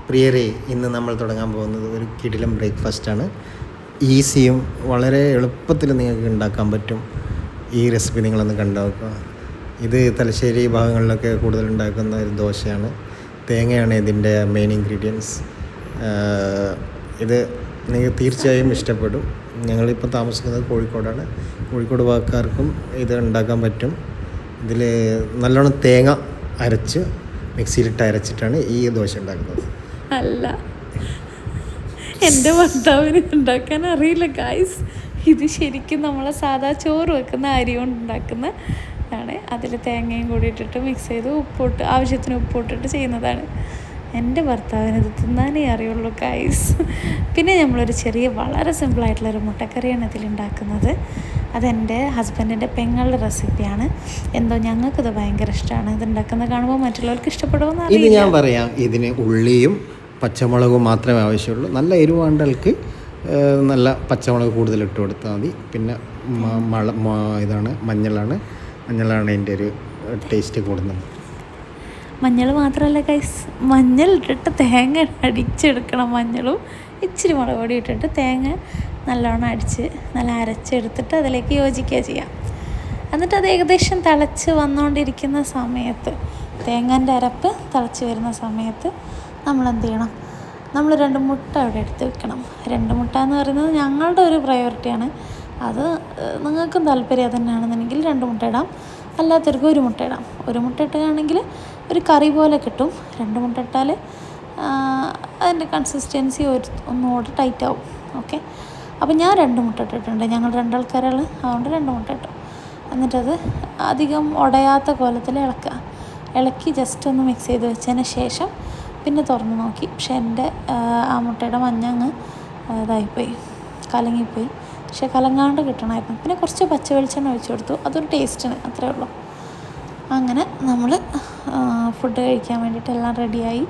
പ്രിയരെ, ഇന്ന് നമ്മൾ തുടങ്ങാൻ പോകുന്നത് ഒരു കിടിലം ബ്രേക്ക്ഫാസ്റ്റാണ്. ഈസിയും വളരെ എളുപ്പത്തിൽ നിങ്ങൾക്ക് ഉണ്ടാക്കാൻ പറ്റും. ഈ റെസിപ്പി നിങ്ങളൊന്ന് കണ്ടു നോക്കുക. ഇത് തലശ്ശേരി ഭാഗങ്ങളിലൊക്കെ കൂടുതൽ ഉണ്ടാക്കുന്ന ഒരു ദോശയാണ്. തേങ്ങയാണ് ഇതിൻ്റെ മെയിൻ ഇൻഗ്രീഡിയൻസ്. ഇത് നിങ്ങൾക്ക് തീർച്ചയായും ഇഷ്ടപ്പെടും. ഞങ്ങളിപ്പോൾ താമസിക്കുന്നത് കോഴിക്കോടാണ്. കോഴിക്കോട് ഭാഗക്കാർക്കും ഇത് ഉണ്ടാക്കാൻ പറ്റും. ഇതിൽ നല്ലോണം തേങ്ങ അരച്ച് മിക്സിയിലിട്ട് അരച്ചിട്ടാണ് ഈ ദോശ ഉണ്ടാക്കുന്നത്. അല്ല, എൻ്റെ ഭർത്താവിന് ഉണ്ടാക്കാൻ അറിയില്ല ഗായ്സ്. ഇത് ശരിക്കും നമ്മളെ സാധാ ചോറ് വെക്കുന്ന അരി കൊണ്ട് ഉണ്ടാക്കുന്ന ആണ്. അതിൽ തേങ്ങയും കൂടി ഇട്ടിട്ട് മിക്സ് ചെയ്ത് ആവശ്യത്തിന് ഉപ്പിട്ടിട്ട് ചെയ്യുന്നതാണ്. എൻ്റെ ഭർത്താവിന് ഇത് തിന്നാനേ അറിയുള്ളൂ ഗായ്സ്. പിന്നെ നമ്മളൊരു ചെറിയ വളരെ സിമ്പിളായിട്ടുള്ളൊരു മുട്ടക്കറിയാണ് ഇതിലുണ്ടാക്കുന്നത്. അതെൻ്റെ ഹസ്ബൻഡിൻ്റെ പെങ്ങളുടെ റെസിപ്പിയാണ്. എന്തോ ഞങ്ങൾക്കിത് ഭയങ്കര ഇഷ്ടമാണ്. ഇത് ഉണ്ടാക്കുന്നത് കാണുമ്പോൾ മറ്റുള്ളവർക്ക് ഇഷ്ടപ്പെടുമെന്ന് അറിയില്ല. ഇത് ഞാൻ പറയാം. ഇതിന് ഉള്ളിയും പച്ചമുളകും മാത്രമേ ആവശ്യമുള്ളൂ. നല്ല എരിവാണ്ടൽക്ക് നല്ല പച്ചമുളക് കൂടുതൽ ഇട്ട് കൊടുത്താൽ മതി. പിന്നെ ഇതാണ് മഞ്ഞളാണ് അതിൻ്റെ ഒരു ടേസ്റ്റ് കൂടുന്നത്. മഞ്ഞൾ മാത്രമല്ല ഗൈസ്, മഞ്ഞൾ ഇട്ടിട്ട് തേങ്ങ അടിച്ചെടുക്കണം. മഞ്ഞളും ഇച്ചിരി മുളക് പൊടി ഇട്ടിട്ട് തേങ്ങ നല്ലോണം അടിച്ച് നല്ല അരച്ചെടുത്തിട്ട് അതിലേക്ക് യോജിക്കുക ചെയ്യാം. എന്നിട്ട് അത് ഏകദേശം തിളച്ച് വന്നുകൊണ്ടിരിക്കുന്ന സമയത്ത്, തേങ്ങൻ്റെ അരപ്പ് തിളച്ച് വരുന്ന സമയത്ത് നമ്മളെന്ത് ചെയ്യണം? നമ്മൾ 2 മുട്ട അവിടെ എടുത്ത് വെക്കണം. 2 മുട്ട എന്ന് പറയുന്നത് ഞങ്ങളുടെ ഒരു പ്രയോറിറ്റിയാണ്. അത് നിങ്ങൾക്കും താല്പര്യം തന്നെയാണെന്നുണ്ടെങ്കിൽ 2 മുട്ട ഇടാം, അല്ലാത്തവർക്ക് 1 മുട്ട ഇടാം. 1 മുട്ട ഇട്ടുകയാണെങ്കിൽ ഒരു കറി പോലെ കിട്ടും. 2 മുട്ട ഇട്ടാൽ അതിൻ്റെ കൺസിസ്റ്റൻസി ഒന്നുകൂടെ ടൈറ്റ് ആവും. ഓക്കെ, അപ്പോൾ ഞാൻ 2 മുട്ട ഇട്ടിട്ടുണ്ട്. ഞങ്ങൾ 2 ആൾക്കാരാണ്, അതുകൊണ്ട് 2 മുട്ട ഇട്ടു. എന്നിട്ടത് അധികം ഉടയാത്ത കോലത്തിൽ ഇളക്കി ജസ്റ്റ് ഒന്ന് മിക്സ് ചെയ്ത് വെച്ചതിന് ശേഷം പിന്നെ തുറന്ന് നോക്കി. പക്ഷെ എൻ്റെ ആ മുട്ടയുടെ മഞ്ഞ അങ്ങ് ഇതായിപ്പോയി, കലങ്ങിപ്പോയി. പക്ഷെ കലങ്ങാണ്ട് കിട്ടണമായിരുന്നു. പിന്നെ കുറച്ച് പച്ച വെളിച്ചെണ്ണ ഒഴിച്ച് കൊടുത്തു. അതൊരു ടേസ്റ്റിന്, അത്രേ ഉള്ളൂ. അങ്ങനെ നമ്മൾ ഫുഡ് കഴിക്കാൻ വേണ്ടിയിട്ട് എല്ലാം റെഡിയായി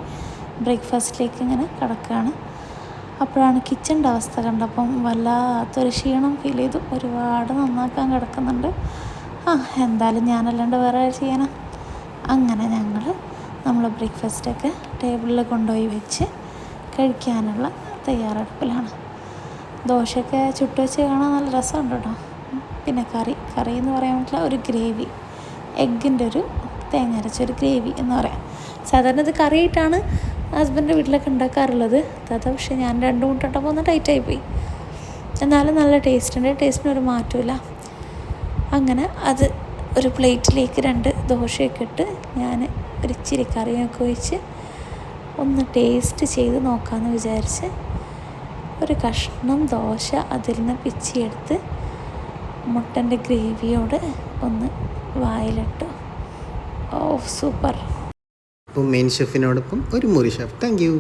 ബ്രേക്ക്ഫാസ്റ്റിലേക്ക് ഇങ്ങനെ കിടക്കുകയാണ്. അപ്പോഴാണ് കിച്ചൻ്റെ അവസ്ഥ കണ്ടപ്പം വല്ലാത്തൊരു ക്ഷീണം ഫീൽ ചെയ്തു. ഒരുപാട് നന്നാക്കാൻ കിടക്കുന്നുണ്ട്. എന്തായാലും ഞാനല്ലാണ്ട് വേറെ ചെയ്യാനാ. അങ്ങനെ നമ്മൾ ബ്രേക്ക്ഫാസ്റ്റൊക്കെ ടേബിളിൽ കൊണ്ടുപോയി വെച്ച് കഴിക്കാനുള്ള തയ്യാറെടുപ്പിലാണ്. ദോശയൊക്കെ ചുട്ട് വെച്ച് കാണാൻ നല്ല രസമുണ്ട് കേട്ടോ. പിന്നെ കറി എന്ന് പറയാൻ പറ്റില്ല, ഒരു ഗ്രേവി, എഗ്ഗിൻ്റെ ഒരു തേങ്ങ അരച്ചൊരു ഗ്രേവി എന്ന് പറയാം. സാധാരണ ഇത് കറിയായിട്ടാണ് ഹസ്ബൻഡിൻ്റെ വീട്ടിലൊക്കെ ഉണ്ടാക്കാറുള്ളത്. പക്ഷേ ഞാൻ 2 മുട്ട ഇട്ടപ്പോൾ ഒന്ന് ടൈറ്റായിപ്പോയി. എന്നാലും നല്ല ടേസ്റ്റുണ്ട്. ടേസ്റ്റിനൊരു മാറ്റമില്ല. അങ്ങനെ അത് ഒരു പ്ലേറ്റിലേക്ക് 2 ദോശയൊക്കെ ഇട്ട് ഞാൻ ഒരു ഇച്ചിരി കറിയൊക്കെ ഒഴിച്ച് ഒന്ന് ടേസ്റ്റ് ചെയ്ത് നോക്കാമെന്ന് വിചാരിച്ച് ഒരു കഷ്ണം ദോശ അതിൽ നിന്ന് പിച്ചിയെടുത്ത് മുട്ടൻ്റെ ഗ്രേവിയോട് ഒന്ന് വായിലിട്ടു. സൂപ്പർ. മെയിൻ ഷെഫിനോടൊപ്പം ഒരു മുറി ഷെഫ്. Thank you.